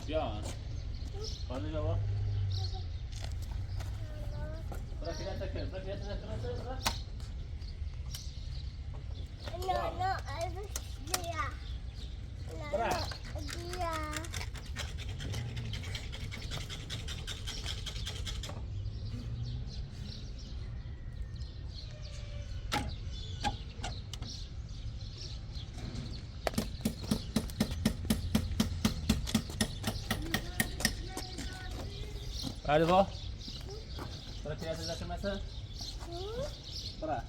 بیا خانه بابا برا پیرت تکر برا پیرت تکر برا No, I was there. برا Yeah. بعد با برا پیرت تکر مثلا برا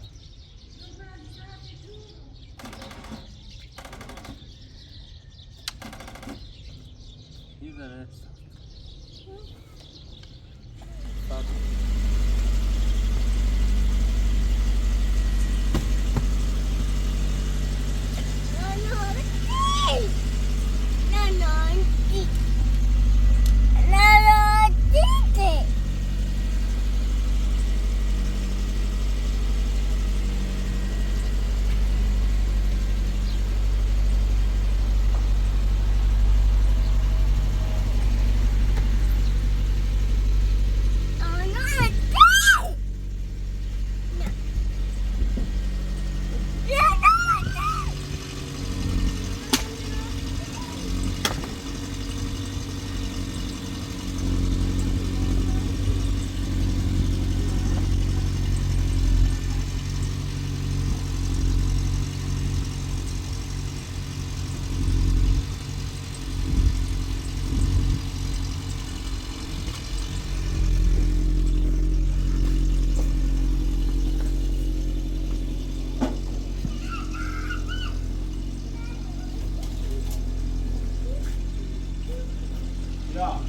میذاره بیا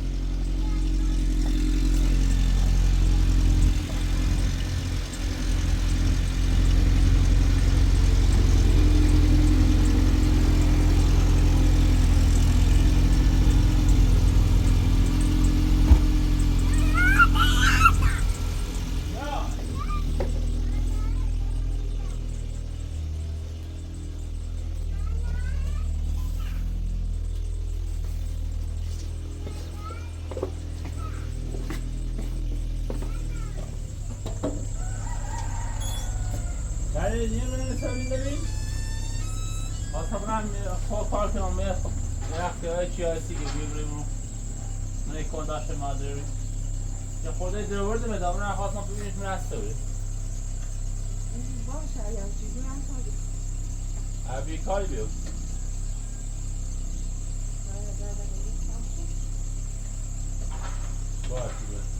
Hadi niye böyle söyleyeyim? Aslında ben farkın olmaya yaklaşık hiç yası gibi من یک کنداش مادری یا خودت درآورده به دامن خواستم ببینید من هسته بود باشه یا چیزی هم کاری ابی کاری بیو باشه بیو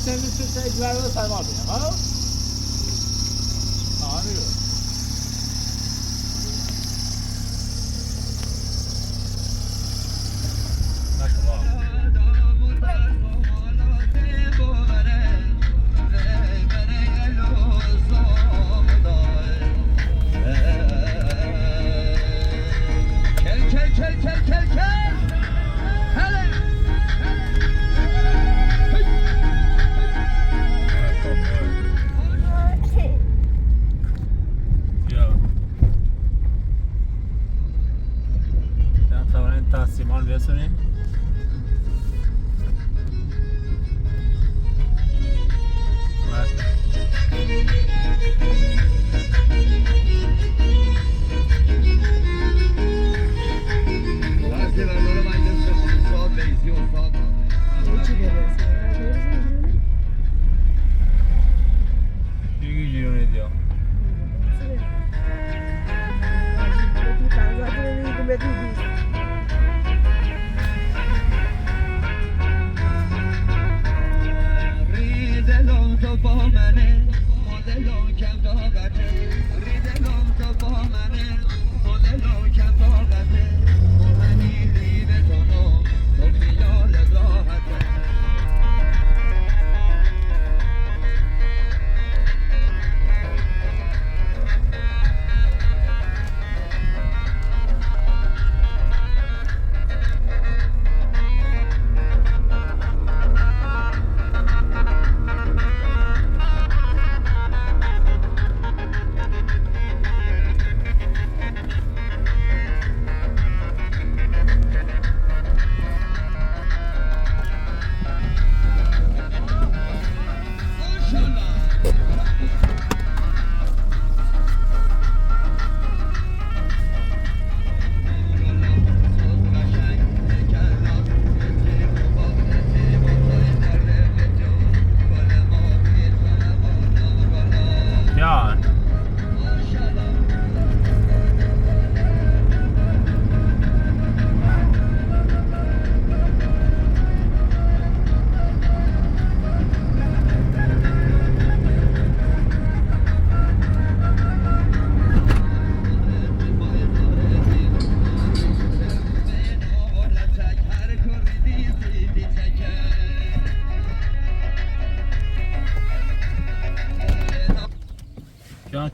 Sen bir sürü şey güvenli saymadı ya, ha? Anlıyor. سیمان برسونیم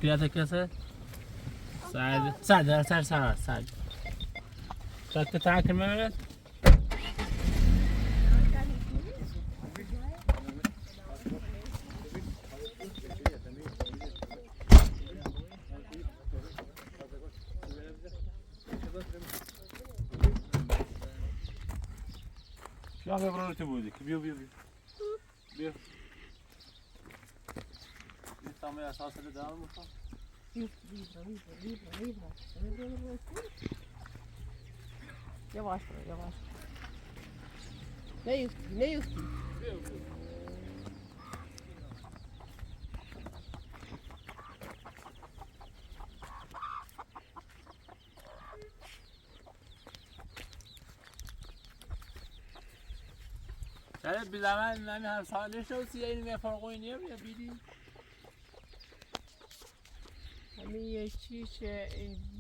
شکلیت کسی؟ سعد شکل تاکر می‌برد؟ شو هم ببرو تو بودی که بیو تمام اساس رو دارم می‌خوام Yavaş bırak, yavaş. Ne yüzdü? شاید بیزمان نمی هر ساله شد سی اینی فرق اینیم یا بیدی همین یکیش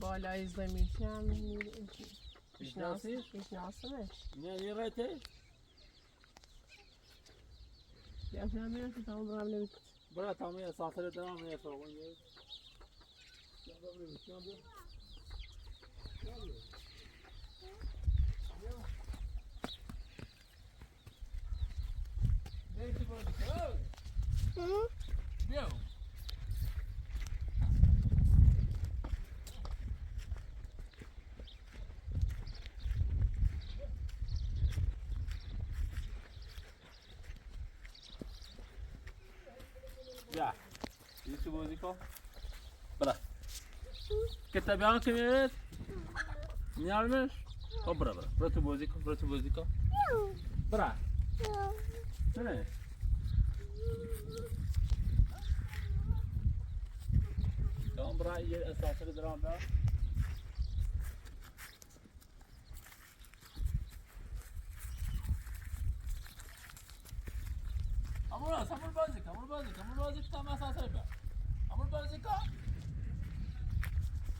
بالای زمینی هم میشناسیش؟ میشناسمش. نه نیرته؟ یه میرم که تمام برم نمیده. برای تمام اساس رو دارم نمی فرق اینیم بیا بیا یه چی بازی کن برا کتابیان که میرد میارمش خب برا تو بازی کن برا نه تمام برا یه اساس رو دارم برا همون بازی کن تمام اساس رو برا همون بازی کن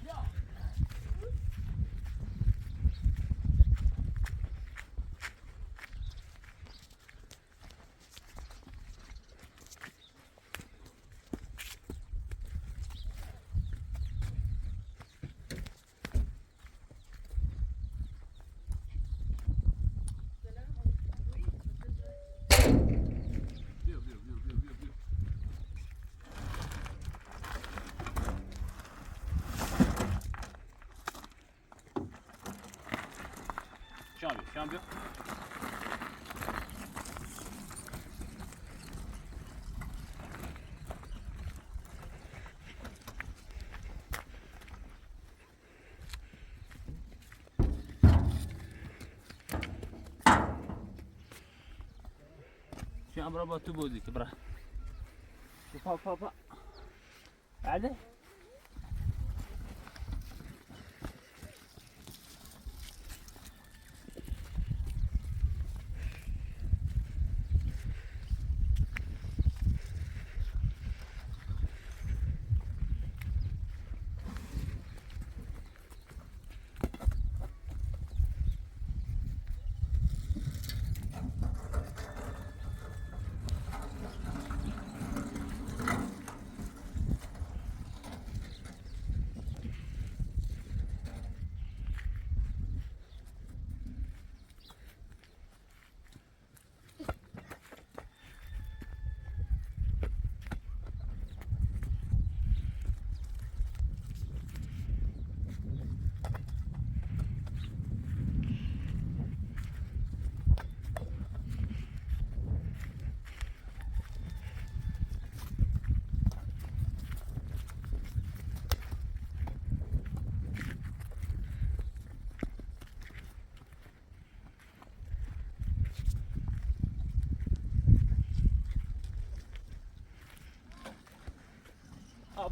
بیا Şampiyon. Şu bura batı bozdu ki bura. Pa. Hadi.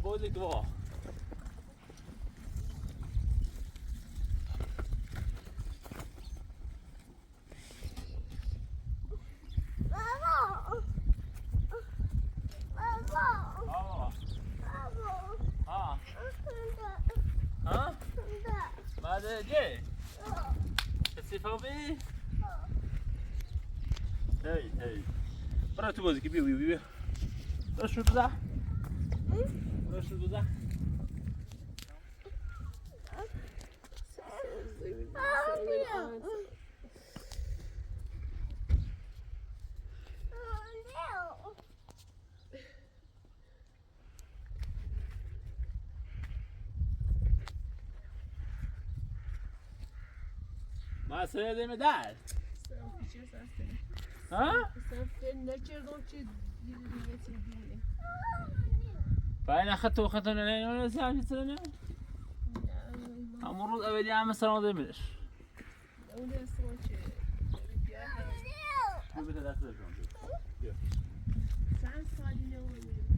Bozuk var. جي السيفا بي هي برا تو بازی که بیا برا شروع بزن ما سردم در Sen bir şey sesle. ها Sen ne çerdon çi diye çiğdin. فاين اخذته واخذته لين ولا ساعه في السنه المفروض ابدي عام سنه ولا مش Öyle sonuç. شو بدك تاكل Sen sadece oynuyorsun.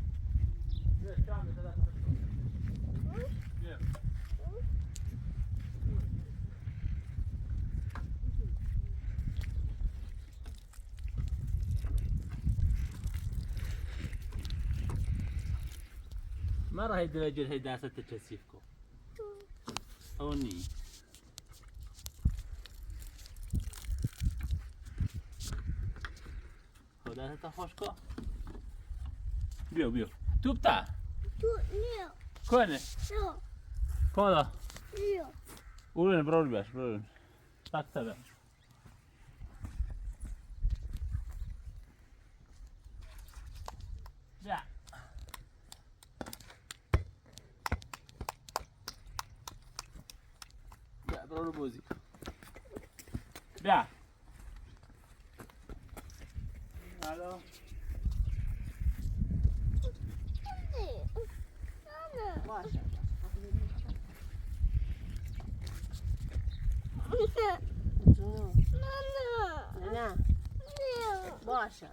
ما راح يدرج هي داسة تكثيفكم هوني هو داسة تخشكو بيو تو بتاع كونه كولا قولون برول باش برول تاك سبب يا برول بوزي يا الو Ne? Başa.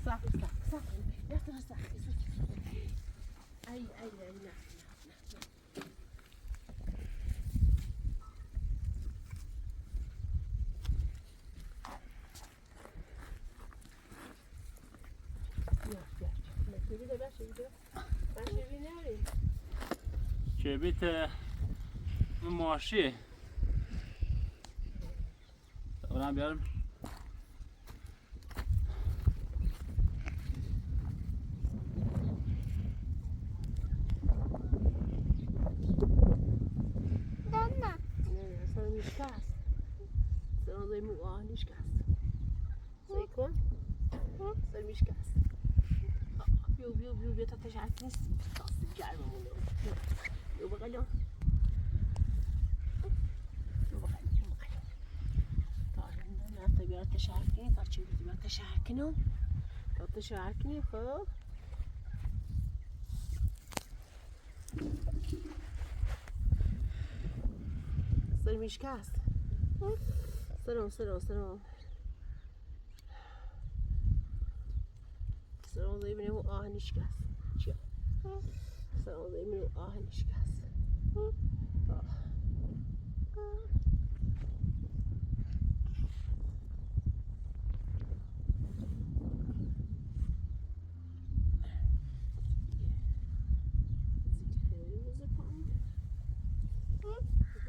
Sak. Yatır sak. Ay. شبيت ماشي اونم بیارم Sen müşkas. Sen o zaman o müşkas. Seykon? Sen müşkas. Biu ta تشعكني تصل جعبه منو يو بقلو طبعا انا تبي تشعكني ترجع تبي تشعكني تشعكني خو صار مشكاس سلام سلام زي منو نشكاس شو زي منو نشكاس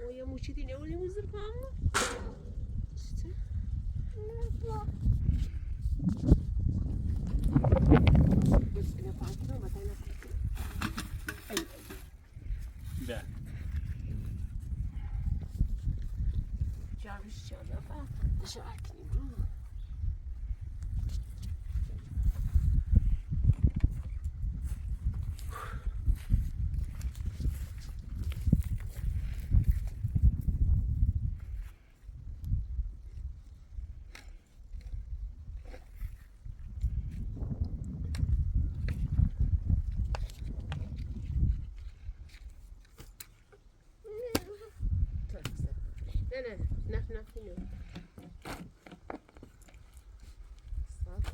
ويا موشتي نقول وزر فاهمه بس انا فاكره مثلا ده جابش شغله شعكني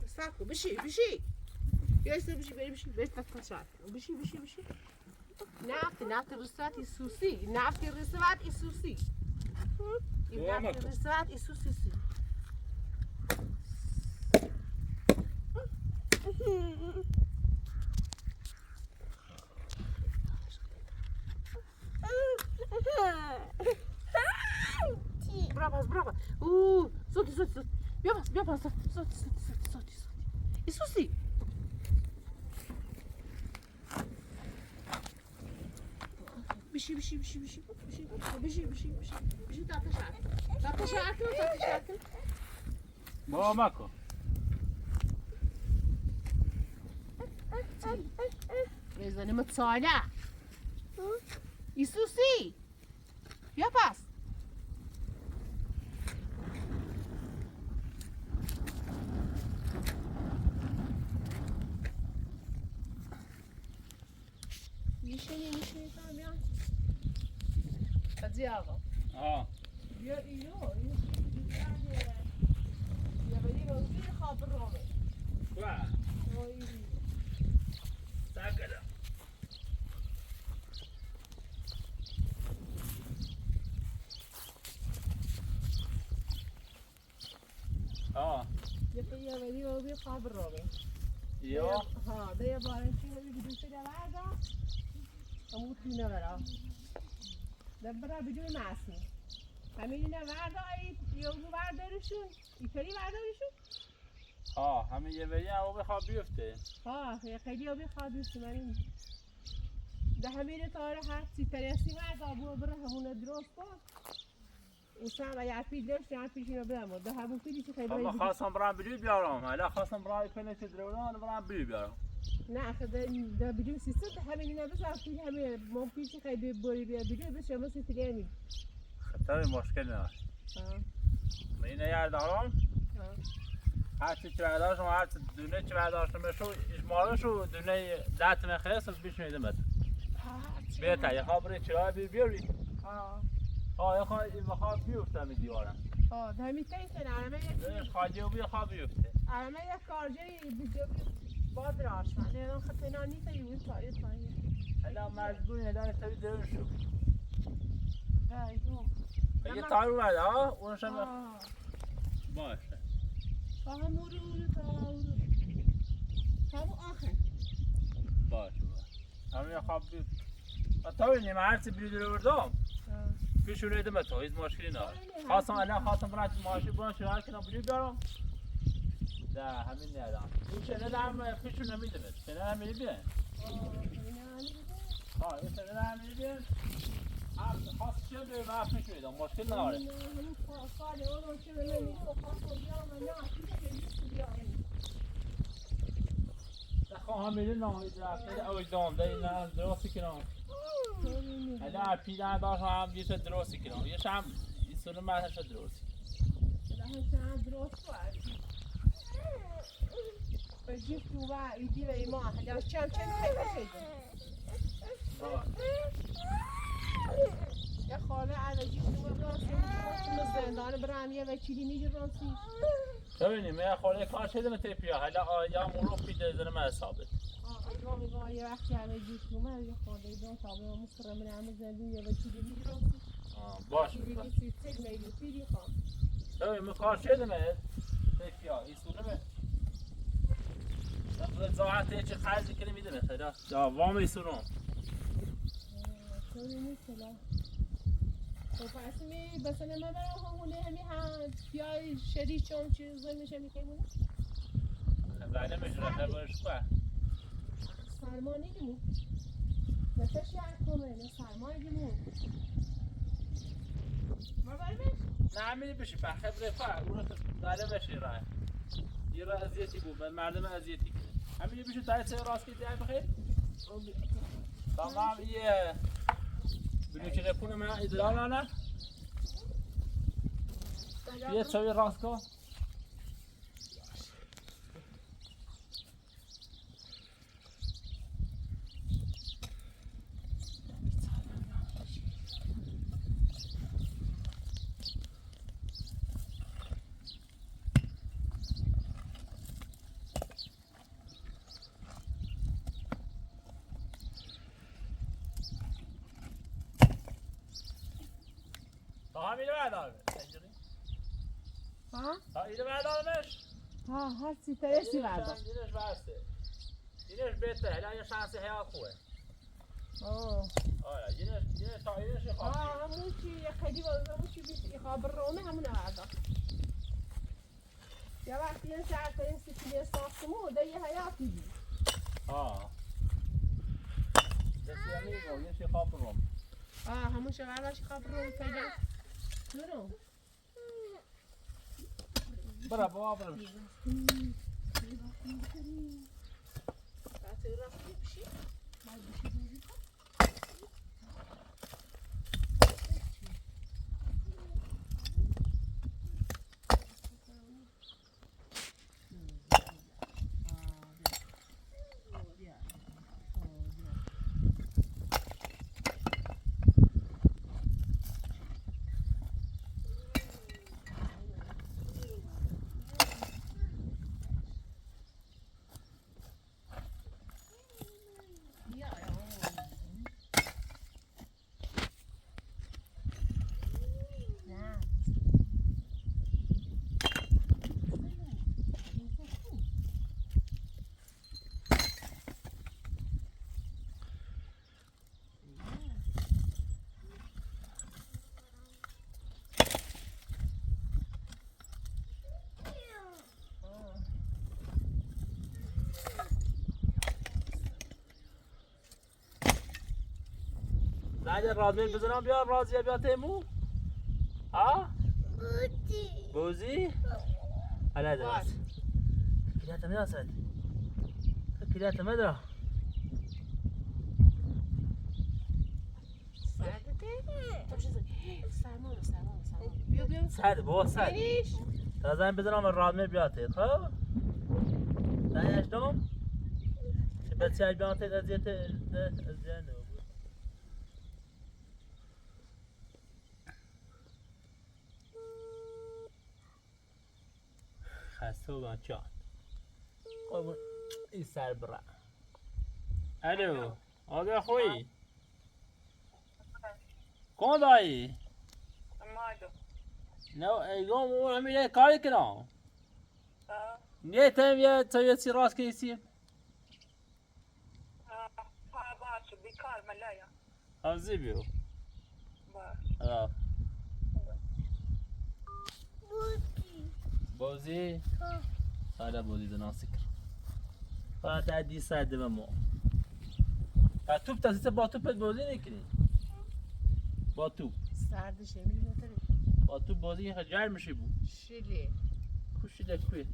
ساكو بشي ياسر بشي بيت تكشات بشي نعرف الرسالات السوسي نعرف الرسالات السوسي نعرف الرسالات السوسي برافو صوتي بيابا صوتي السوسي بشي تعطي شعرك بابا ماكو إذا أنا متصالح السوسي ياباس حاجی آقا آه بیا اینو یا بری بازی خواب رومه و ساکره آه یا بری بازی خواب رومه یا ها ده یه باره چی همی بدون شده وردا امود دونه برا ده برا بدون معصوم همین اینه وردا اید یا او وردارشون ایتری وردارشون آه همه یه بری هم بخواب بیفته ها یه خیلی آبی خوابیست من این ده همین تاره هر چی ترسی وردا برو برا همونه درست کن و سام اگر پیل داشت یا پیشینو بدم ده همون پیلی چی خیلی اما خواستم برام بری بیارم حالا خواستم برای کنه چه درونان برام بری بیارم نه خدا ده بدون سیستم ده همین اینا بس پیل همین ممکن چی خیلی بری بیا بدون بس شما سیستم نمی خطر مشکل نه من اینه یاد دارم هر چی برداشتم هر چی دونه چی برداشتم بشو اشمارشو دونه دت مخصوص بیش میدم بهت بهتر یه خبر چرا بیاری یه خبر بیفتم دیوارم ده همین تیسن ارمه خاجه بیا خواب بیفته ارمه یک کارجری بیجو باد راش من نه خطنا نیست یه کاری کنی حالا مجبوری هدایت تبی درش شو ایدو یه تار اومده ها اونش هم باشه همون رو تا آخر باشه همین یه خواب بیفته تا بینیم هر چی بیرون رو بردم پیشون ایدم تو هیچ مشکلی نه خواستم برای ماشین برای شهر کنم بری بیارم نه همین نیادم این چنه دارم پیشون نمیدم چنه هم میدیم این چنه هم میدیم خواست چه به من پیش میدم مشکل نداره خواهم میدیم نامید رفته اویدام ده این درستی کنم حالا پیدن داشت هم یه شد درستی کنم یه شم این سنو من شد درستی بجيب توبا يجيب إيمان هذا كم خير شيء يا خاله على جيب توبا مثلا دار برامية وكيلي نيجي راسي ببینیم من خاله کار شده من تپیا حالا یا مرو پیده زن من ثابت اینا میگه یه وقتی على جيب توبا يا خاله دون تابع مصر من عم زندون يا وكيلي نيجي راسي باشه ببین من کار شده من تپیا این سونه من زاحته چه خرجی کنی میدونه خدا یا وام ایسونم چون نیستلا خب پس می مثلا من برام همونه همی هم پیای شدید چون چیز میشه میکنه بعد میشه خبرش کن سرما نیمون نتاش یاد کنه نه سرما نیمون ما برمیش نه میری بشی په خبره فا اون داله بشی راه یه راه اذیتی بود مردم اذیتی همین بشه دایت راست که دیگه بخیر تمام یه بینو که رپون من ادلال نه یه چوی راست کو همینو بردارم ها؟ اینو بردارمش؟ ها هر چی ترسی بردار اینش برسه اینش بهتره الان یه شانسی حیات خوبه آره اینش تا اینش خواب همون چی یه خیلی همون چی بیشی خواب رومه همونه بردار یه وقتی این سر این سکیلی ساختمون ده یه حیاتی بید دستی همین یه چی خواب روم همون شغل باشی خواب روم پیدا برو برا بابا برو زنگ رادمیر بزنم بیا رازیه بیا تیمو ها بودی بوزی حالا درست کلیت میرسد کلیت مدرا بیا سعد بابا سعد بینیش تا زنگ بزنم رادمیر بیا تید خب زنگ اشتم بچه بیا تید ازیت ازیانو خسته بودم چان قربون این سر برا الو آقا خوی کون دایی نه ایگام اون همیشه کاری کنم نه تیم یه تو یه سی راست کیسیم حافظی بیو آه بودی بوزی سالا بوزی دو ناسکر فقط عدی ساده به ما توپ تاسیسه با توپت بوزی نکنی با توپ سردشه میری نتره با توپ بوزی خجر میشه بود شیلی کوشی دکوی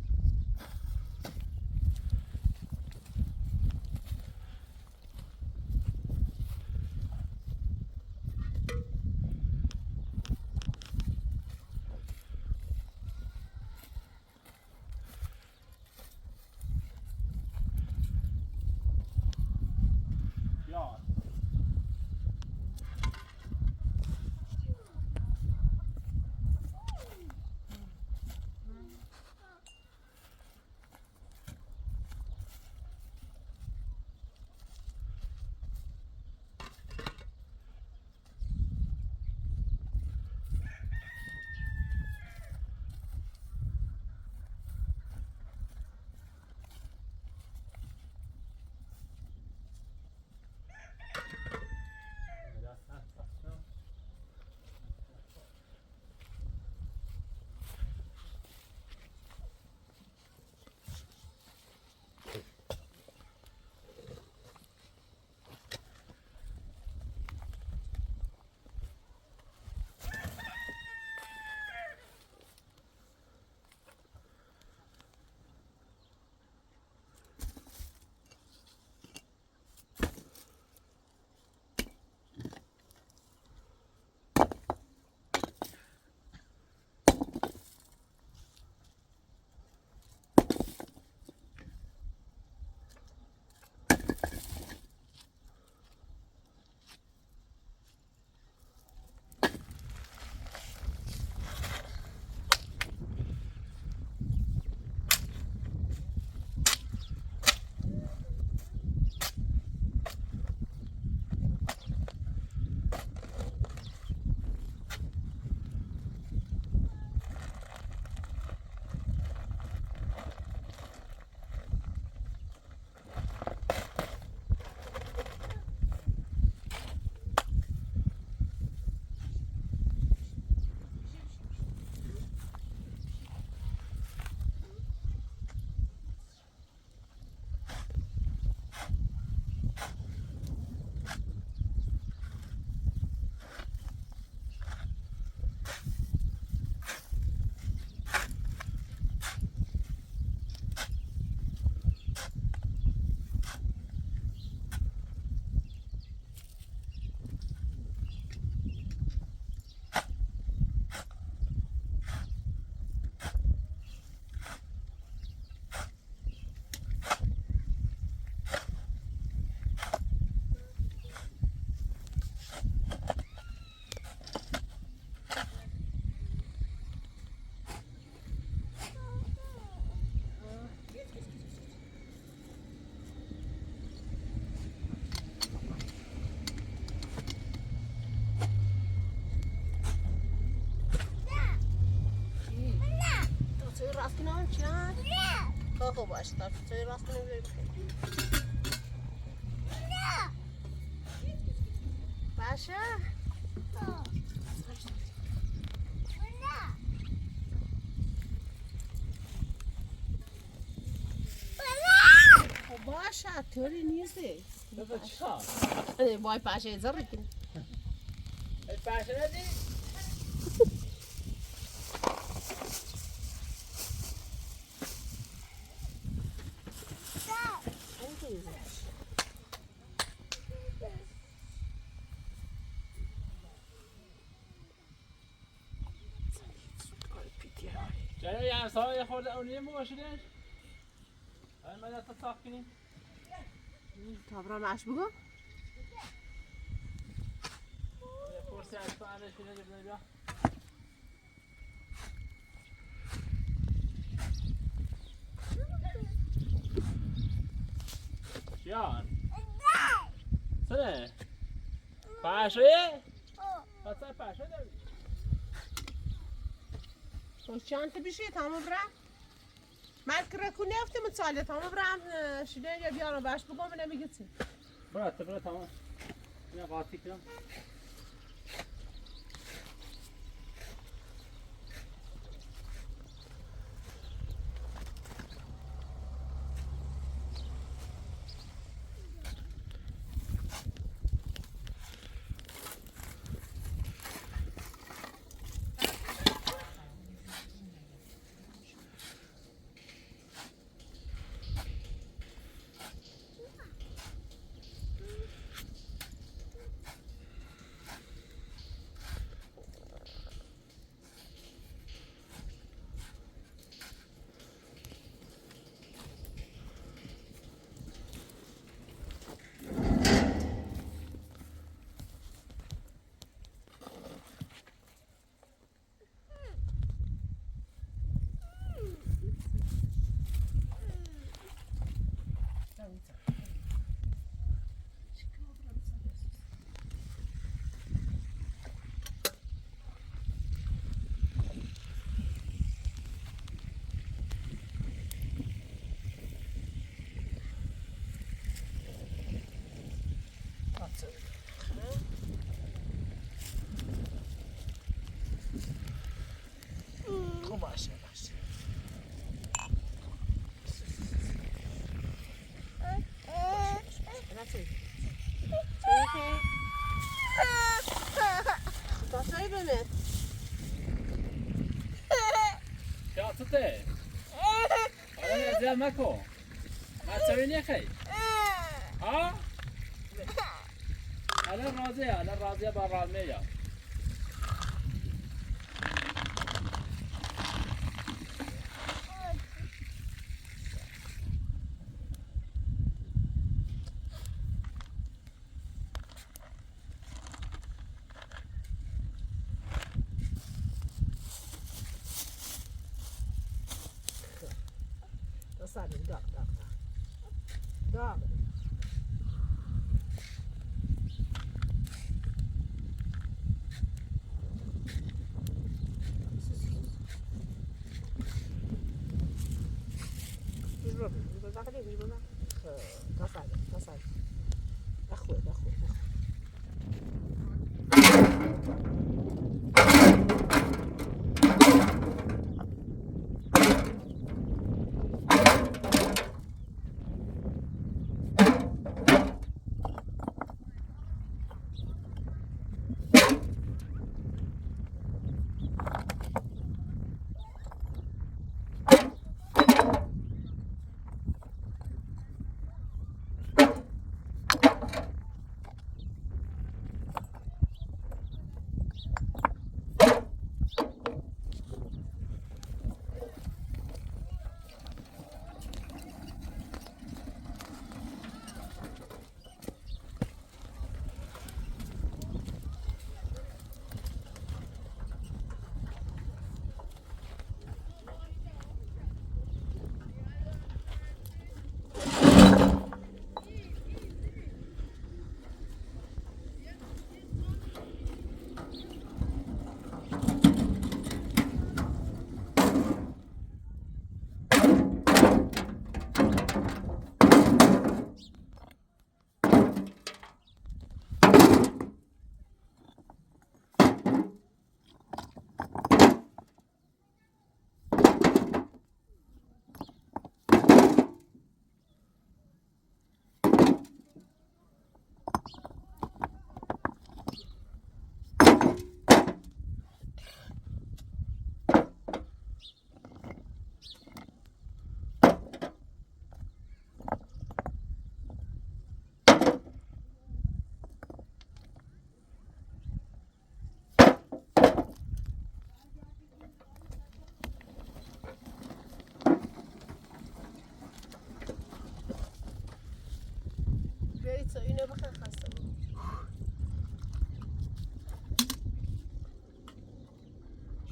راست کنم چند؟ نه خوب باشه تا توی راست کنم بیایی نه باشه؟ نه خب باشه طوری نیستی بابا چیکار بای باشه ازار کنی پشه ندی؟ چرا یه همسایه یه خورده اونیه موشیدش؟ این مدت تا صاف کنیم؟ تابرا ماش بگو یه فرسی از تو اندش کنه جبنه بیا چیان؟ سنه؟ پشه؟ بسه پشه داری؟ خوشچانت بیشی تمام برم من که رکو نفته متساله تمام برم شده یا بیارم باش بگم نمیگه چی برا تمام اینه قاطی کنم خوب باشه باشه تاسایی بمید چه توته؟ حالا اذیت مکن بچه نخی ها؟ الان راضیه با رالمه یا تاسایی داغ داغ تاسایی اخوي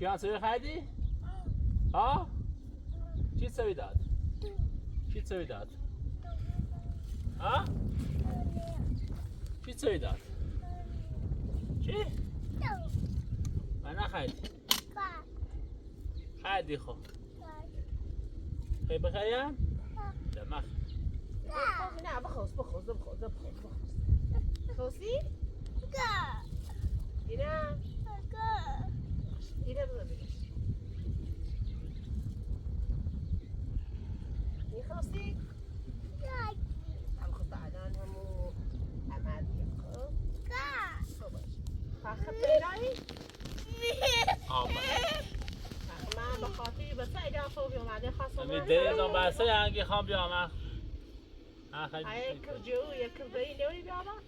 چی هنسوی خریدی؟ ها؟ چی سوی داد؟ چی سوی داد؟ ها؟ چی سوی داد؟ چی؟ من نخریدی خریدی خب خیلی بخریم؟ دمخ نه بخوز خوزی؟ اینه بذار بگیش میخواستی؟ هم خود بعدان همو عمل خب باش فخر پیرایی؟ من به خاطری به سعید خوبی اومده خواستم من دیدم بسته هنگی خواهم بیامم یک کرجو یک کردهی نوری بیامم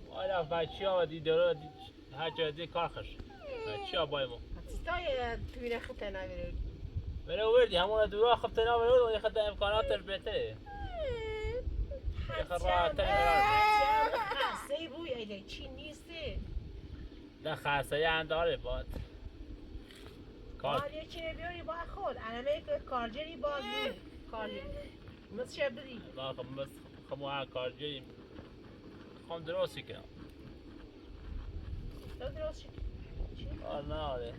والا بچی ها و دیدارو هر جای دی کار خش بچی ها بای ما چطای توی خطه نویری؟ بله وردی همون دورا خب تنا ورد و یخد امکاناتش بهتره یخد راحت خاصه بوی ایده چی نیستی؟ ده خاصه یه انداره باد کار یه چی بیاری با خود انمه که کارجری باز بود کارجری مثل شبری ما خب مثل خموها کارجریم خم درستی کنم تو درست شد چی؟ نه آره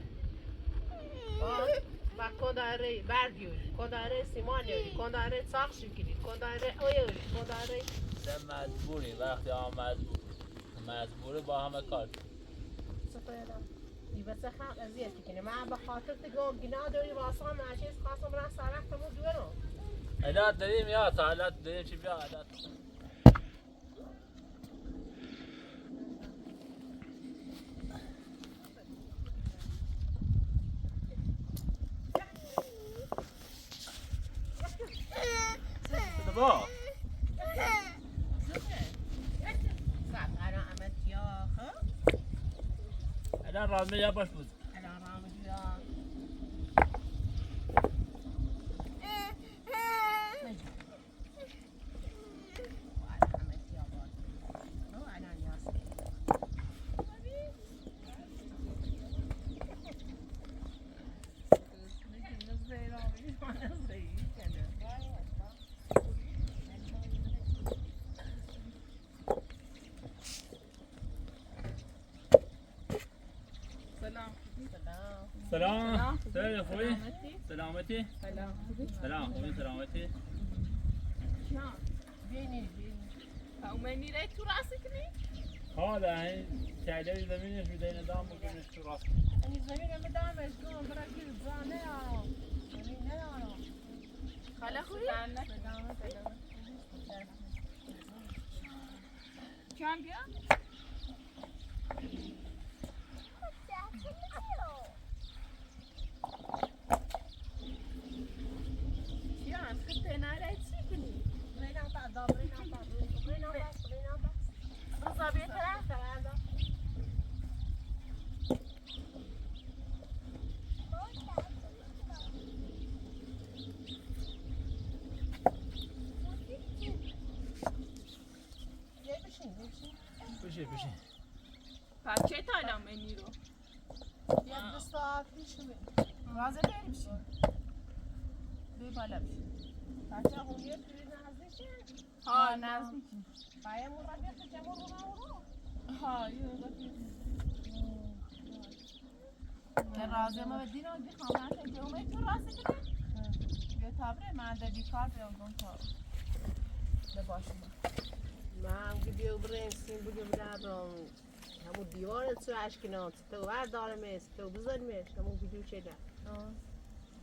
با کنداره بردیوری کنداره سیمانیوری کنداره ساخت شکلی کنداره اویوری کنداره ده مجبوری وقتی هم مجبوری با همه کار سفیدم بس خام ازیت کنه من به خاطر تگو گنا داری واسه هم چیز خاصم را سرخت مو دوره عدات داریم یا تا عدات داریم چی بیا عدات با الان رامه یا باش بود سلام سلام خوبی؟ سلامتی؟ سلام خوبی سلامتی؟ بینی اومدی رای تو راستی کنی؟ حالا این چهلوی زمینش میده ندام بکنش تو راست این زمین هم دامش کن برای گیر زانه آرام زمین نه آرام خاله خوبی؟ کیان بیا؟ کیان خطه نره چی کنی؟ برینا تا برینا بزا بیا طرف بشه پس چه تایلم منی رو؟ یه 2 ساعت پیش رازه بریم شی بی بالا بشی بچه اونیه توی نزدیکه ها نزدیکی باید مربیت جمعه رو ها یه رفیق یه رازه ما بدین و بخوام من که اومد تو راسته کنی؟ بیا تابره من ده بیکار بیام تا بباشم من که بیو بریم سیم بگم دارم همون دیوار تو اشکنات تو بردارم است تو بزنیمش همون ویدیو چه نه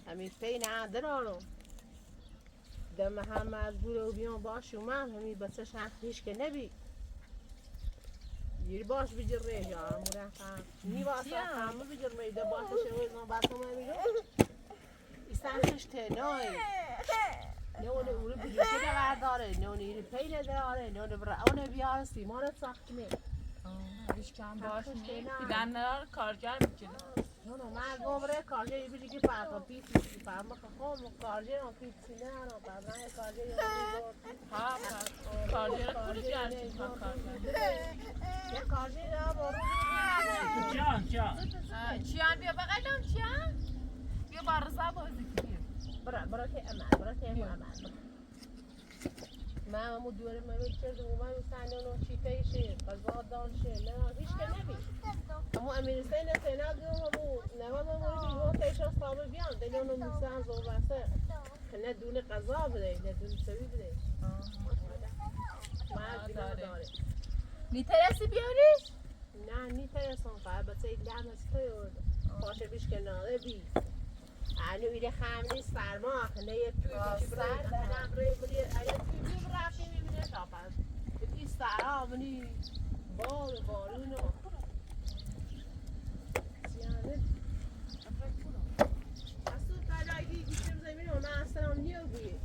همین پی نه دارم دم هم مجبور و بیام باش اومد همین بسش هیچ که نبی یه باش بجر ریجا همون نی واسه همه بجر میده باشش وزن باتم میگه استانش تنای نه اون ویدیو چه برداره نه اون پی نداره نه اون برا اون بیار سیمان ساخت می هیچ کم باش دیدن کارگر میکنه No, no, ma govre karje ibili ki pa piti pa ma khom karje no piti ne no pa na karje yo ها کارجر پول جرسی ها ye karje ya boru چیان بیا بغلم چیان بیا با رضا بازی کنیم برا ke amal ما مو دوره ما میکرد و ما میسانه اون چیکه شه قضا دانشه نه هیچ که نبی اما امیر حسین سینا گفتم مو نه ما مو بیرون تیش اصلا بیان دلیل اون میسان زو واسه نه دونه قضا بده نه دونه سوی بده ما داره میترسی بیاریش؟ نه نیترسم فقط بس این دم است تو باشه بیش که ناله بی اینو ایده خامنی سرما نه یه توی چی برای دنم روی بری ایده توی برافی میبینه شاپن این سرا منی بارونو زیانه اصلا تلایی گیشم زمین و من اصلا نیو بی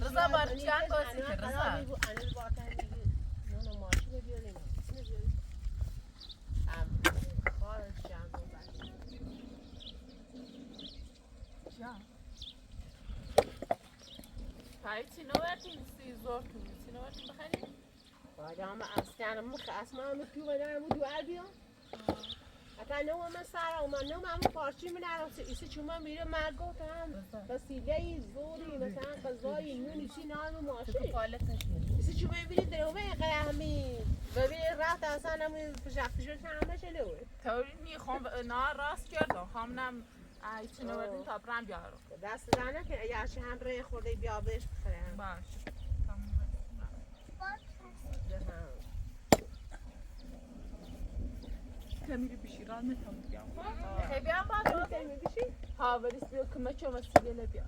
رضا بار چیان بازی که رضا انل باتن میگی نه ماشین بیاریم خارج چند پای چینو بردیم سی زور کنیم چینو بردیم بخریم؟ باید هم اصلا اصلا هم تو بدن دو بیام حتی نو من سر من نو من پارچی من نرسه ایسی چون میره من گفتم وسیله زوری مثلا غذای نونی چی نان ماشین ایسی چون میبینی درومه قهمی ببین رفت اصلا هم فشفتشو همه شلوه توری میخوام نه راست کردم خواهم ای چینو بردیم تا برم بیارم دست زنه که اگه هرچی هم ره خورده بیا بهش بخرم باش کمی بشیران میتونم بیام خیلی بیام باز رو کمی بشی؟ ها بریس بیا کمه چه وسیله بیا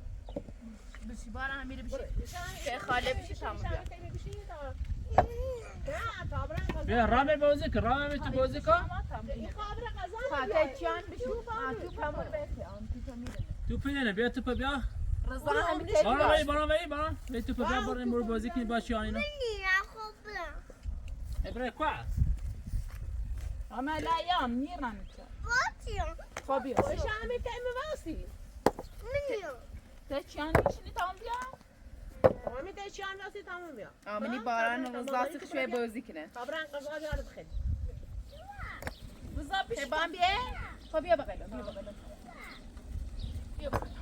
بشی بارا هم میره بشی که خاله بشی تمام بیا بیا رامه بازی کن رامه تو بازی کن این خابر قضا فاته چیان بشی تو پمور بیتی آن تو میره توپ نه بیا توپ بیا رضا هم که بارا بیا توپ بیا بریم مور بازی کنی باشی آنینا ابره quoi اما لا میرن خب بیا باشه همه تایم واسی ته چیان میشینی تمام بیا همه تایم چیان واسی تمام بیا آمینی باران رضا شوی بازی کنه خبرن قضا بیارد خیلی رضا پیش بام بیا خب بیا بغلم بیا بغلم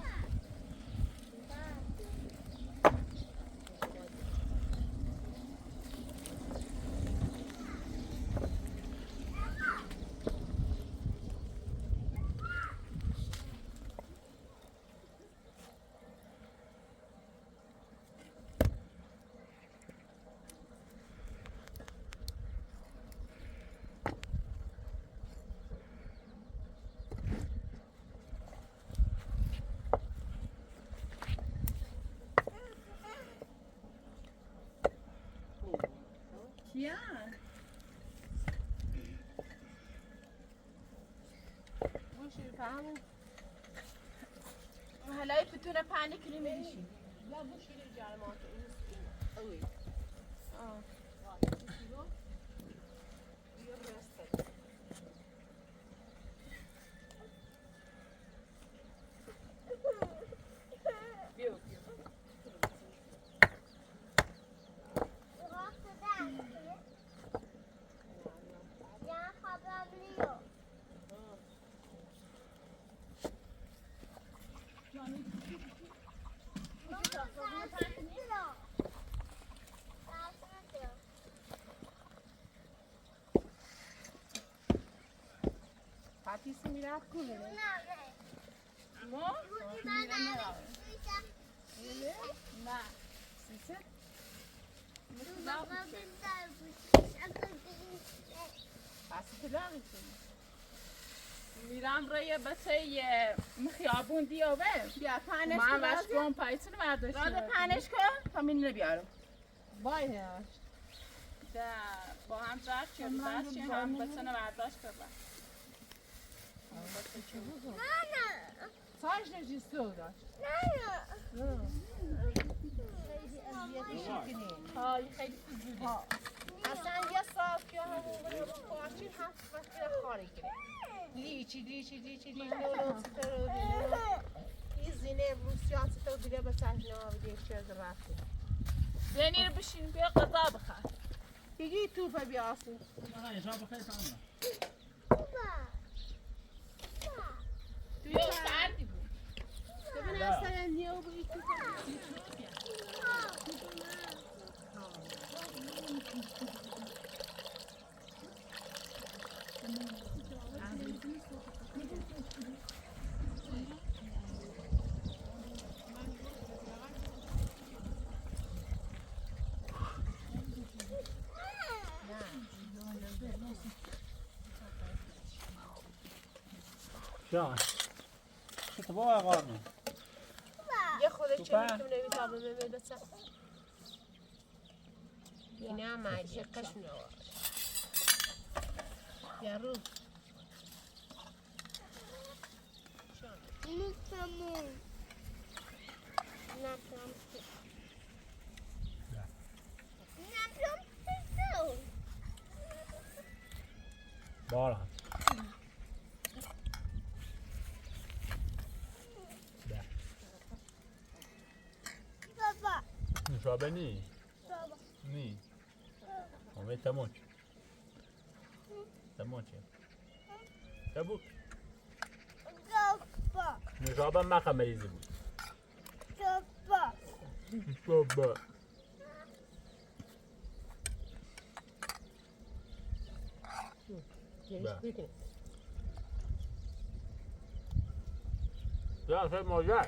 چیان بوشی فهمو هلای بتونه پانی کنی میشی لا بوشی جالمات اوی Patisi mirat kule. مو؟ نه Sisi? Asitler misin? میرم روی بچه خیابون دیابه بیا پنش من وشکم پایتون برداشت راده پنش کن تا مینه بیارم بای هاش ده با هم زرد شد بچه هم بچه برداشت کرد ساش نجیسته داشت های خیلی فضولی اصلا یه ساعت که همون پاچین هست وقتی خاری کنه لیچی نولو سترو این زینه روسیان سترو دیگه به سحنه آویده شد رفته زینی رو بشین بیا غذا بخور. بگی توفه بیاسون آها اینجا بخیر تمام. توی سردی بود. ببین اصلا نیو بگی توفه جان تو با قارن یه خود چه توفه؟ میتونه بیتابه بمیده سر اینه هم مجیه قشنه یه روز نفهمون نفهم بارا بابا نشابه نی بابا نی همه تموچ تبوک بابا نشابه ما خمریزی بود بابا بابا یا خیلی ماجر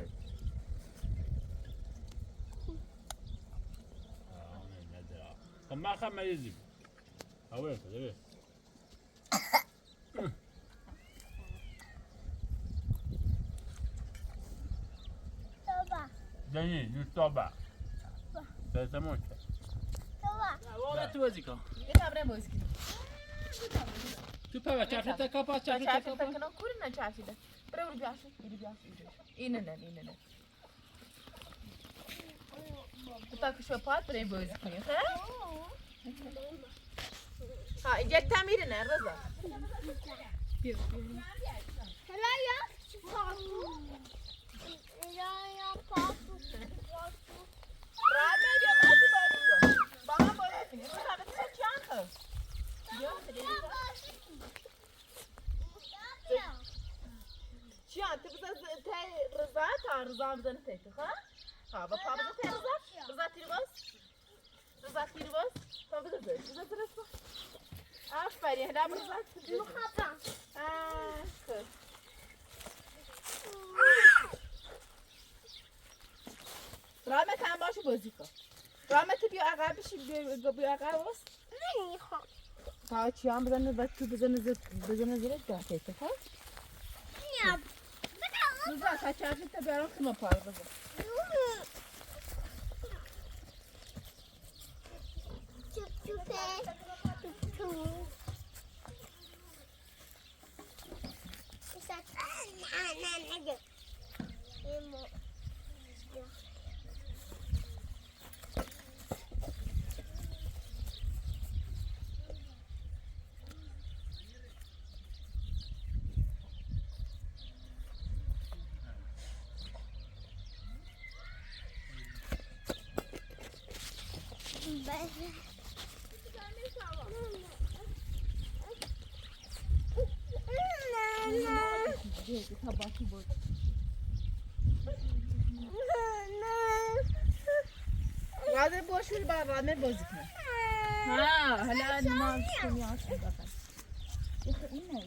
ما خمریزی بود هوای کده بابا دنی نشابه تموچ بابا واقعا تو بازی کن یه تمرین بازی کنیم. تو پا چرخه کپا چرخه چرخی کپا تکنه کوری نه چرخیده. برو بیاشی. اینه نه. تا که شو پات بریم بازی کنیم. ها اینجا تمیره نه رضا. حالا یا پاسو یا پاسو راحت میگه بازی کن. با هم بازی کنیم. تو همه تو چند تا؟ چیان تو بذار تای رضا بزنه تای تو ها با پا بذار تای رضا تیر باز پا بذار آفرین هلا رضا مخاطم خب رامت هم باشه بازی کن رامت بیا عقب بشی بیا عقب وست نمیخوام تا چیان بزنه و تو بزنه زیرت ده تای تو نیم رضا تا چرخی تا بیارم خیمه پا رضا رازه باش میری با رامه بازی کنه ها حالا نماز کنی آشون بخن اینه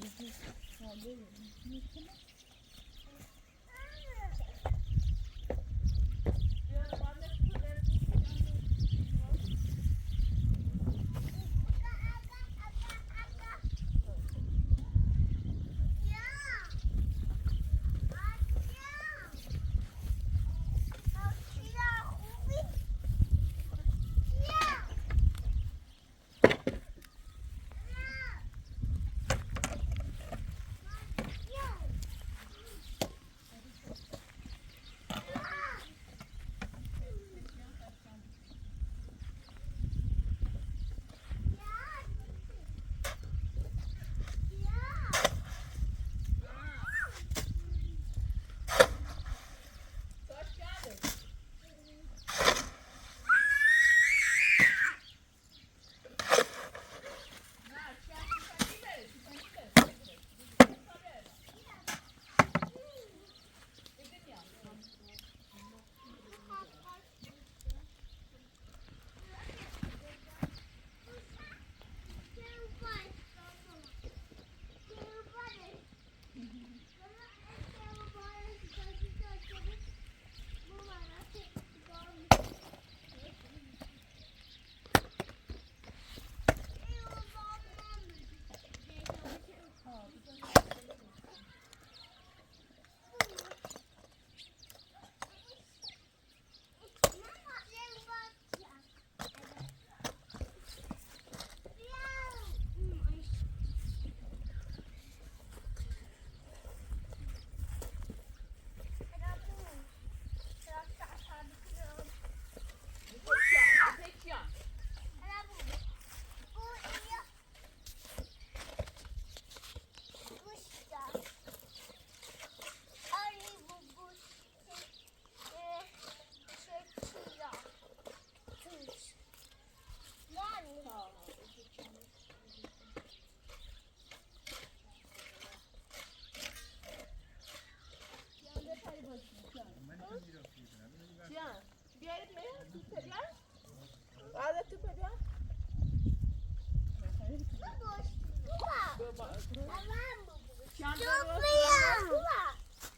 Can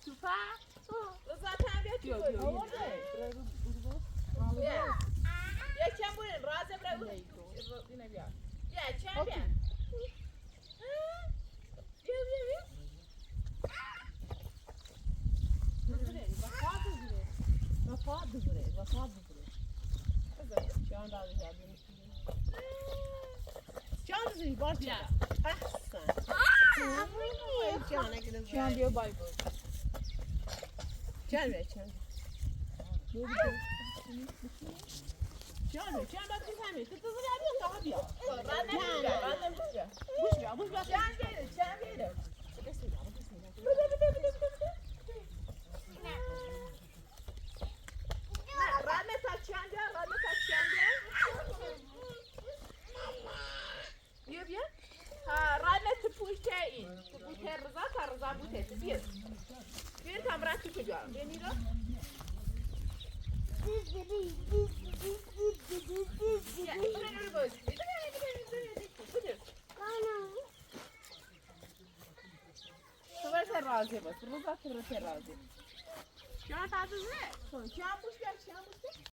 Tufa. Zaten bir Ya çam buraya razem bırak. Yine bir. Ya çam ya. Can diyor bay bay. Can ver, can. Can ver, can bak biz hemen. Kızı veriyor daha bir ya. Ben de Buş ver. Can verir, can verir. Rahmet açacağınca, rahmet açacağınca. Diyor bir. Ha, rahmet tupuşte in. Tupuşte rıza, ta rıza bute. Bir kamera tutacağım. Beni de. Ya, buraya koy. Sıvırsa razı bas. Rıza sıvırsa razı. Şu an tadı ne? Şu an buş ver, şu an buş ver.